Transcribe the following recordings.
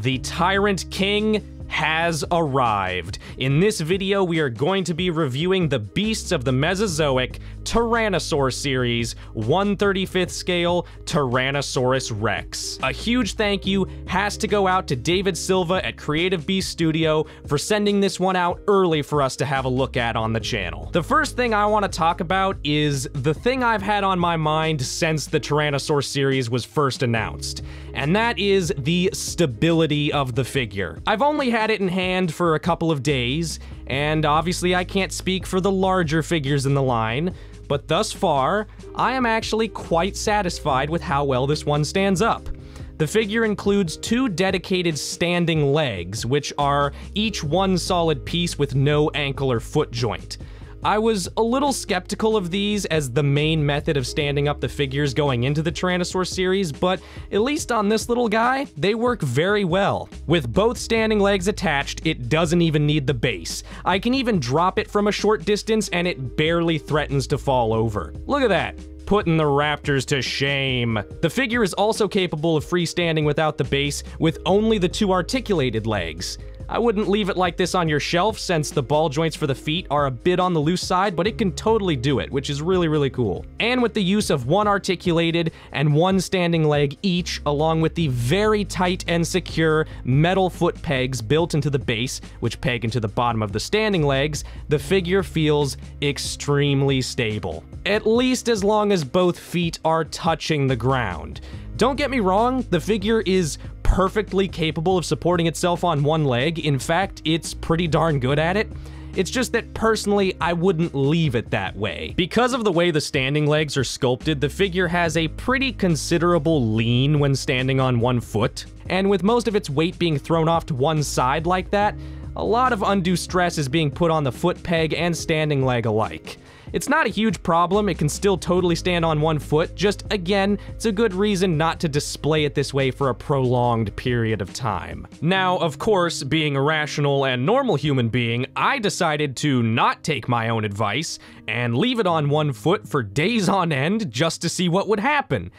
The Tyrant King has arrived. In this video, we are going to be reviewing the Beasts of the Mesozoic Tyrannosaurus series, 1/35th scale Tyrannosaurus Rex. A huge thank you has to go out to David Silva at Creative Beast Studio for sending this one out early for us to have a look at on the channel. The first thing I want to talk about is the thing I've had on my mind since the Tyrannosaurus series was first announced, and that is the stability of the figure. I've only had it in hand for a couple of days, and obviously I can't speak for the larger figures in the line, but thus far, I am actually quite satisfied with how well this one stands up. The figure includes two dedicated standing legs, which are each one solid piece with no ankle or foot joint. I was a little skeptical of these as the main method of standing up the figures going into the Tyrannosaurus series, but at least on this little guy, they work very well. With both standing legs attached, it doesn't even need the base. I can even drop it from a short distance and it barely threatens to fall over. Look at that. Putting the raptors to shame. The figure is also capable of freestanding without the base with only the two articulated legs. I wouldn't leave it like this on your shelf since the ball joints for the feet are a bit on the loose side, but it can totally do it, which is really, really cool. And with the use of one articulated and one standing leg each, along with the very tight and secure metal foot pegs built into the base, which peg into the bottom of the standing legs, the figure feels extremely stable. At least as long as both feet are touching the ground. Don't get me wrong, the figure is perfectly capable of supporting itself on one leg. In fact, it's pretty darn good at it. It's just that personally, I wouldn't leave it that way. Because of the way the standing legs are sculpted, the figure has a pretty considerable lean when standing on one foot. And with most of its weight being thrown off to one side like that, a lot of undue stress is being put on the foot peg and standing leg alike. It's not a huge problem, it can still totally stand on one foot, just again, it's a good reason not to display it this way for a prolonged period of time. Now, of course, being a rational and normal human being, I decided to not take my own advice and leave it on one foot for days on end just to see what would happen.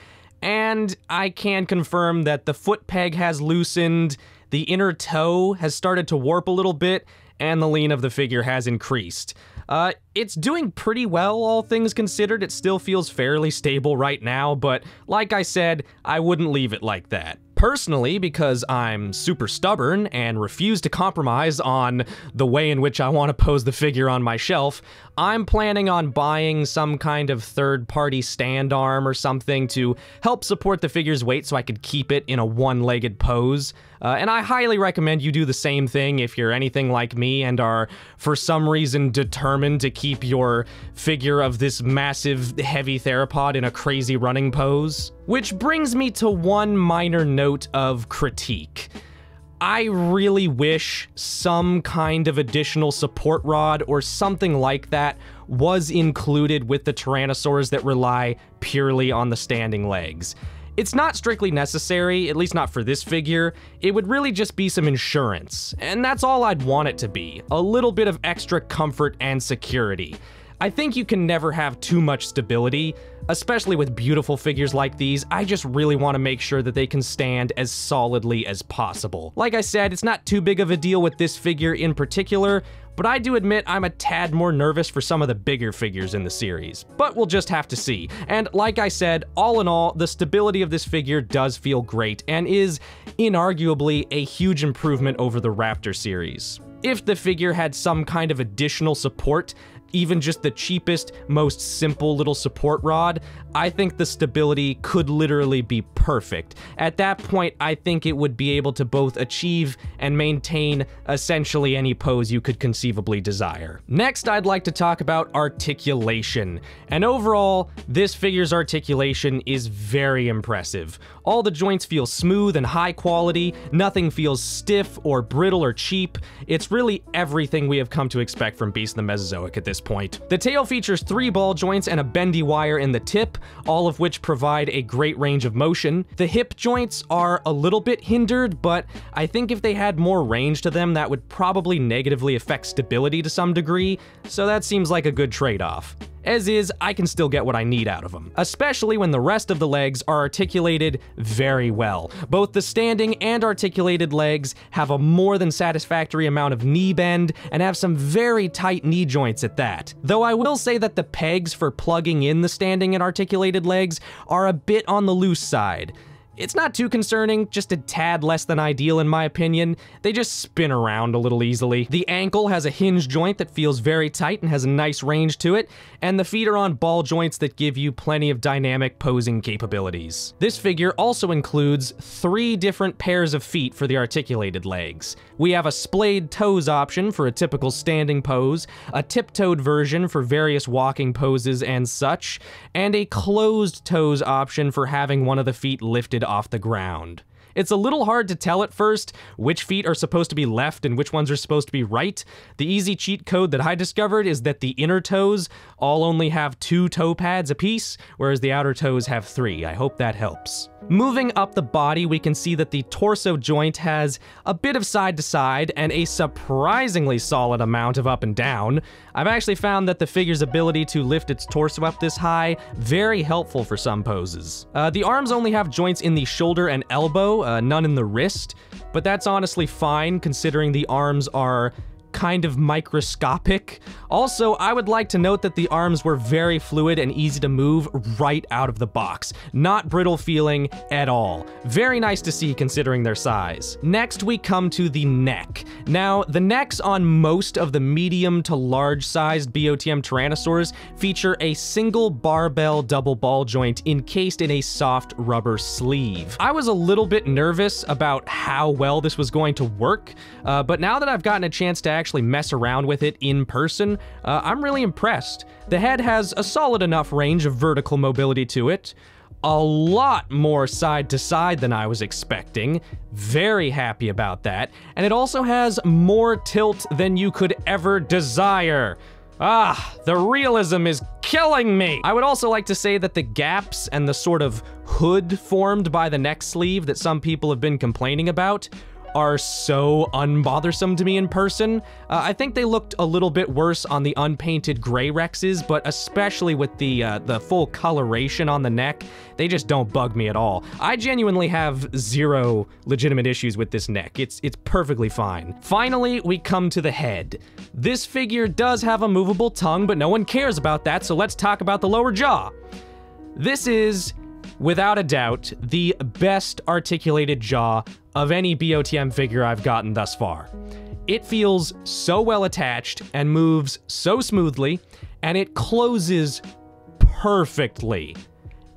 And I can confirm that the foot peg has loosened, the inner toe has started to warp a little bit, and the lean of the figure has increased. It's doing pretty well, all things considered. It still feels fairly stable right now, but like I said, I wouldn't leave it like that. Personally, because I'm super stubborn and refuse to compromise on the way in which I want to pose the figure on my shelf, I'm planning on buying some kind of third-party stand arm or something to help support the figure's weight so I could keep it in a one-legged pose. And I highly recommend you do the same thing if you're anything like me and are, for some reason, determined to keep your figure of this massive, heavy theropod in a crazy running pose. Which brings me to one minor note of critique. I really wish some kind of additional support rod or something like that was included with the Tyrannosaurs that rely purely on the standing legs. It's not strictly necessary, at least not for this figure. It would really just be some insurance, and that's all I'd want it to be. A little bit of extra comfort and security. I think you can never have too much stability, especially with beautiful figures like these. I just really want to make sure that they can stand as solidly as possible. Like I said, it's not too big of a deal with this figure in particular, but I do admit I'm a tad more nervous for some of the bigger figures in the series. But we'll just have to see. And like I said, all in all, the stability of this figure does feel great and is inarguably a huge improvement over the Raptor series. If the figure had some kind of additional support, even just the cheapest, most simple little support rod, I think the stability could literally be perfect. At that point, I think it would be able to both achieve and maintain essentially any pose you could conceivably desire. Next, I'd like to talk about articulation. And overall, this figure's articulation is very impressive. All the joints feel smooth and high quality, nothing feels stiff or brittle or cheap. It's really everything we have come to expect from Beasts of the Mesozoic at this point. The tail features 3 ball joints and a bendy wire in the tip, all of which provide a great range of motion. The hip joints are a little bit hindered, but I think if they had more range to them, that would probably negatively affect stability to some degree, so that seems like a good trade-off. As is, I can still get what I need out of them, especially when the rest of the legs are articulated very well. Both the standing and articulated legs have a more than satisfactory amount of knee bend and have some very tight knee joints at that. Though I will say that the pegs for plugging in the standing and articulated legs are a bit on the loose side. It's not too concerning, just a tad less than ideal in my opinion. They just spin around a little easily. The ankle has a hinge joint that feels very tight and has a nice range to it, and the feet are on ball joints that give you plenty of dynamic posing capabilities. This figure also includes 3 different pairs of feet for the articulated legs. We have a splayed toes option for a typical standing pose, a tiptoed version for various walking poses and such, and a closed toes option for having one of the feet lifted off the ground. It's a little hard to tell at first which feet are supposed to be left and which ones are supposed to be right. The easy cheat code that I discovered is that the inner toes all only have 2 toe pads apiece, whereas the outer toes have 3. I hope that helps. Moving up the body, we can see that the torso joint has a bit of side to side and a surprisingly solid amount of up and down. I've actually found that the figure's ability to lift its torso up this high very helpful for some poses. The arms only have joints in the shoulder and elbow, none in the wrist, but that's honestly fine considering the arms are kind of microscopic. Also, I would like to note that the arms were very fluid and easy to move right out of the box. Not brittle feeling at all. Very nice to see considering their size. Next, we come to the neck. Now, the necks on most of the medium to large sized BOTM Tyrannosaurs feature a single barbell double ball joint encased in a soft rubber sleeve. I was a little bit nervous about how well this was going to work, but now that I've gotten a chance to actually mess around with it in person, I'm really impressed. The head has a solid enough range of vertical mobility to it, a lot more side to side than I was expecting. Very happy about that. And it also has more tilt than you could ever desire. Ah, the realism is killing me! I would also like to say that the gaps and the sort of hood formed by the neck sleeve that some people have been complaining about are so unbothersome to me in person. I think they looked a little bit worse on the unpainted gray Rexes, but especially with the full coloration on the neck, they just don't bug me at all. I genuinely have 0 legitimate issues with this neck. It's perfectly fine. Finally, we come to the head. This figure does have a movable tongue, but no one cares about that, so let's talk about the lower jaw. This is, without a doubt, the best articulated jaw of any BOTM figure I've gotten thus far. It feels so well attached and moves so smoothly, and it closes perfectly.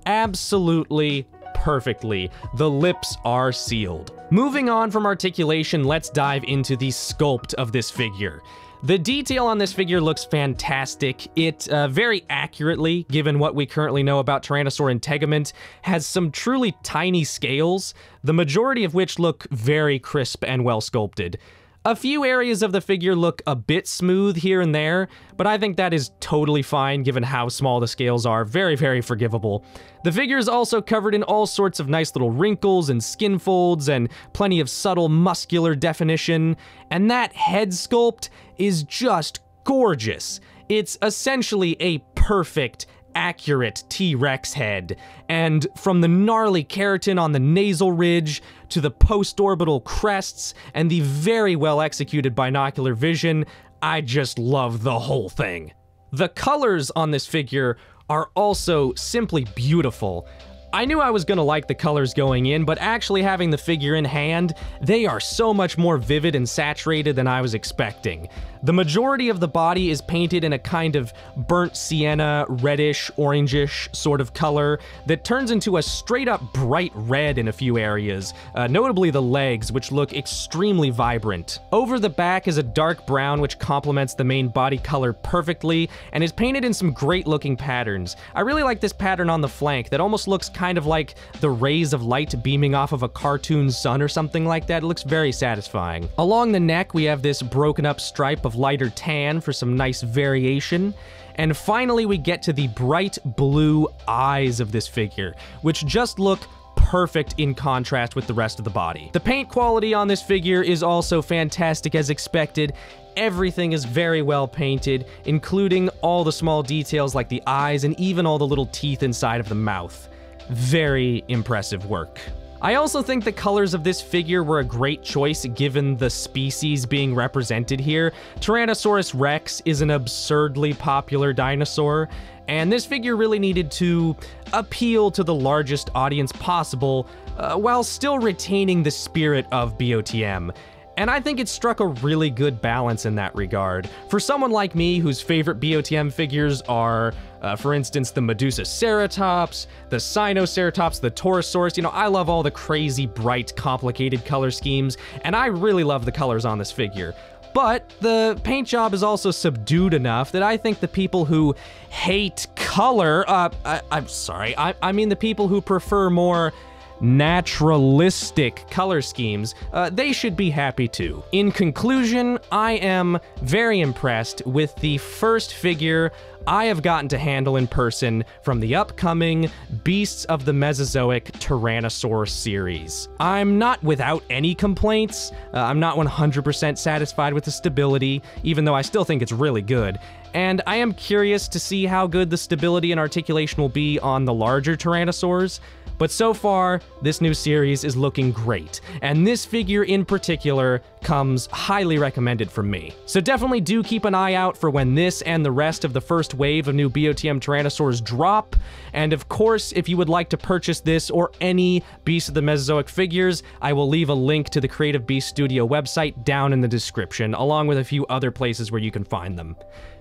Absolutely perfectly. The lips are sealed. Moving on from articulation, let's dive into the sculpt of this figure. The detail on this figure looks fantastic. It very accurately, given what we currently know about Tyrannosaur integument, has some truly tiny scales, the majority of which look very crisp and well sculpted. A few areas of the figure look a bit smooth here and there, but I think that is totally fine given how small the scales are. Very, very forgivable. The figure is also covered in all sorts of nice little wrinkles and skin folds and plenty of subtle muscular definition, and that head sculpt is just gorgeous. It's essentially a perfect, accurate T-Rex head, and from the gnarly keratin on the nasal ridge to the post-orbital crests and the very well executed binocular vision, I just love the whole thing. The colors on this figure are also simply beautiful. I knew I was gonna like the colors going in, but actually having the figure in hand, they are so much more vivid and saturated than I was expecting. The majority of the body is painted in a kind of burnt sienna, reddish, orangish sort of color that turns into a straight up bright red in a few areas, notably the legs, which look extremely vibrant. Over the back is a dark brown which complements the main body color perfectly and is painted in some great looking patterns. I really like this pattern on the flank that almost looks kind of like the rays of light beaming off of a cartoon sun or something like that. It looks very satisfying. Along the neck, we have this broken up stripe of lighter tan for some nice variation. And finally, we get to the bright blue eyes of this figure, which just look perfect in contrast with the rest of the body. The paint quality on this figure is also fantastic as expected. Everything is very well painted, including all the small details like the eyes and even all the little teeth inside of the mouth. Very impressive work. I also think the colors of this figure were a great choice given the species being represented here. Tyrannosaurus rex is an absurdly popular dinosaur, and this figure really needed to appeal to the largest audience possible while still retaining the spirit of BOTM. And I think it struck a really good balance in that regard. For someone like me whose favorite BOTM figures are, for instance, the Medusaceratops, the Sinoceratops, the Torosaurus, you know, I love all the crazy, bright, complicated color schemes, and I really love the colors on this figure. But the paint job is also subdued enough that I think the people who hate color, I'm sorry, I mean the people who prefer more naturalistic color schemes, they should be happy too. In conclusion, I am very impressed with the first figure I have gotten to handle in person from the upcoming Beasts of the Mesozoic Tyrannosaurus series. I'm not without any complaints. I'm not 100% satisfied with the stability, even though I still think it's really good. And I am curious to see how good the stability and articulation will be on the larger Tyrannosaurs. But so far, this new series is looking great, and this figure in particular comes highly recommended from me. So definitely do keep an eye out for when this and the rest of the first wave of new BOTM Tyrannosaurs drop, and of course, if you would like to purchase this or any Beast of the Mesozoic figures, I will leave a link to the Creative Beast Studio website down in the description, along with a few other places where you can find them.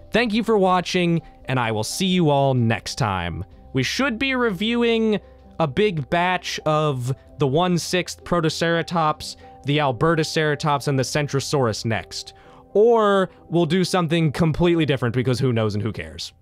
Thank you for watching, and I will see you all next time. We should be reviewing a big batch of the 1/6 Protoceratops, the Albertoceratops, and the Centrosaurus next. Or we'll do something completely different because who knows and who cares.